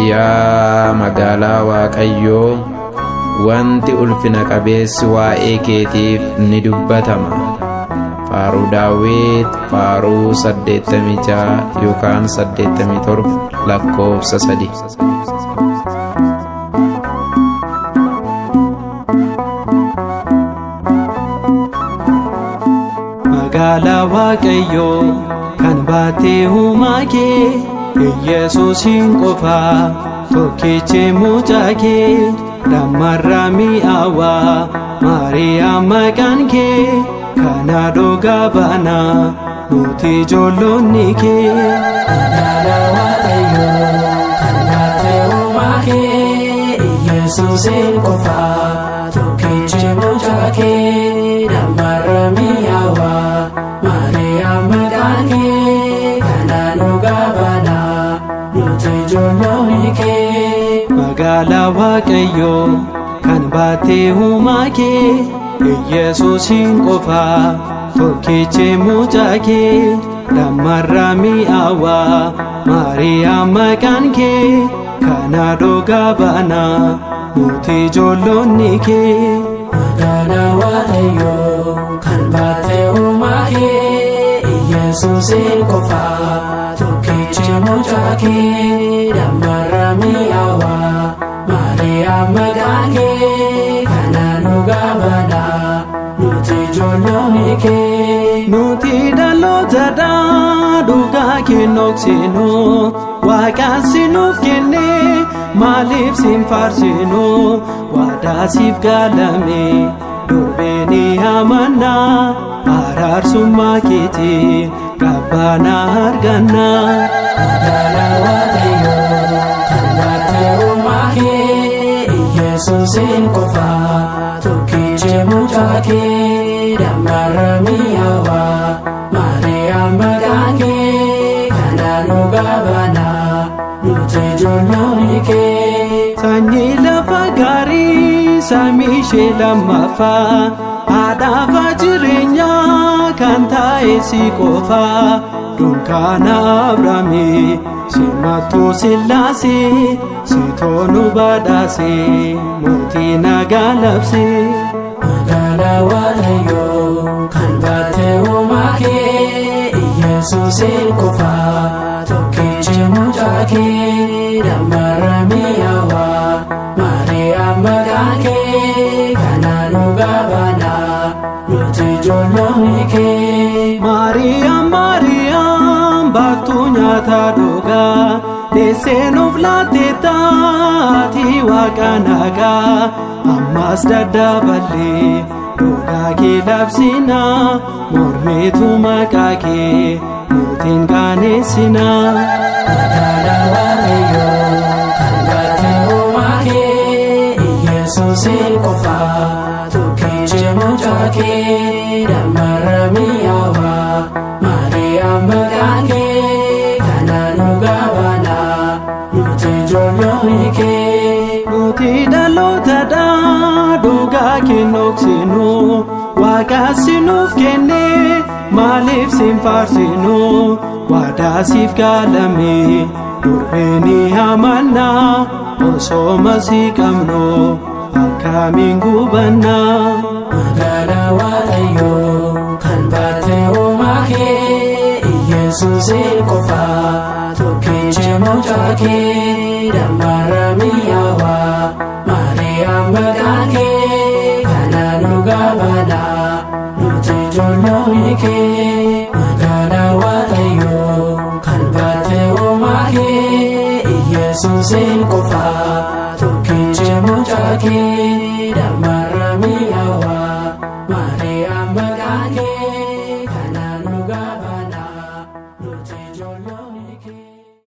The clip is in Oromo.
yaa magaalaa Waaqayyoo, wanti ulfina qabeessi waa'ee keetiif ni dubbatama. Faaruu Daawit faaruu 86 yookaan 87 lakkoofsa 3. Magaalaa Waaqayyoo kan baatee uumaa kee, Yesuusin qofa tokkichi mucaa kee. Dammarraa mi'aawaa Maariyaam maqaan kee, kana dhugaa baana nuti ijoollonni kee. Magaalaa Waaqayyoo kan baatee uumaa kee, Yesuusin qofa tokkichi mucaa kee. Dammarraa mi'aawaa Maariyaam maqaan kee, kana dhugaa baana nuti ijoollonni kee. Magaalaa Waaqayyoo kan baatee uumaa kee, Yesuusin qofa tokkichi mucaa kee. Dammarraa mi'aawaa Maariyaam maqaan kee, kana dhugaa baana nuti ijoollonni kee. Magaalaa Waaqayyoo kan baatee uumaa kee, Yesuusin qofa tokkichi mucaa kee. Dammarraa mi'aawaa Maariyaam maqaan kee, kana dhugaa baana nuti ijoollonni kee. Nuti dhalootadha dhugaa kennoksinu, Waaqaan sinuuf kenne maaliif sin faarsinu? Waadaa siif galame durbeen amanna, araarsummaa keetiin qabbaana arganna. Magaalaa Waaqayyoo kan baatee uumaa kee, Yesuusin qofa tokkichi mucaa kee. Dammarraa mi'aawaa Maariyaam maqaan kee, kana dhugaa baana nuti ijoollonni kee. Sanyii lafa gaarii samii ishee lammaffaa, haadhaaf jireenyaa kan taa'e si qofa. Dunkaana Abrahaamii simattuu Sillaasee, sitoonu badhaasee mootii nagaa labsee. Magaalaa Waaqayyoo kan baatee uumaa kee, Yesuusin qofa tokkichi mucaa kee. Dammarraa mi'aawaa Maariyaam maqaan kee, kana dhugaa baana nuti ijoollonni kee. Maariyaam baattuu nyaata dhugaa, deessee nuuf laattee taati Waaqa nagaa. Ammas daddaballee dhugaa kee labsina, mormitu maqaa kee nutiin qaaneessina. Magaalaa Waaqayyoo kan baatee uumaa kee, Yesuusin qofa tokkichi mucaa kee. Dammarraa mi'aawaa Maariyaam maqaan kee, kana dhugaa baana nuti ijoollonni kee. Nuti dhalootadha dhugaa kennoksinu, Waaqaan sinuuf kenne maaliif sin faarsinu? Waadaa siif galame durbeen amanna, osoo masii qabnu akkamiin gubanna? Magaalaa Waaqayyoo kan baatee uumaa kee, Yesuusin qofa tokkichi mucaa kee. Dammarraa mi'aawaa Maariyaam maqaan kee, kana dhugaa baana nuti ijoollonni kee. Magaalaa Waaqayyoo kan baatee uumaa kee, Yesuusin qofa tokkichi mucaa kee.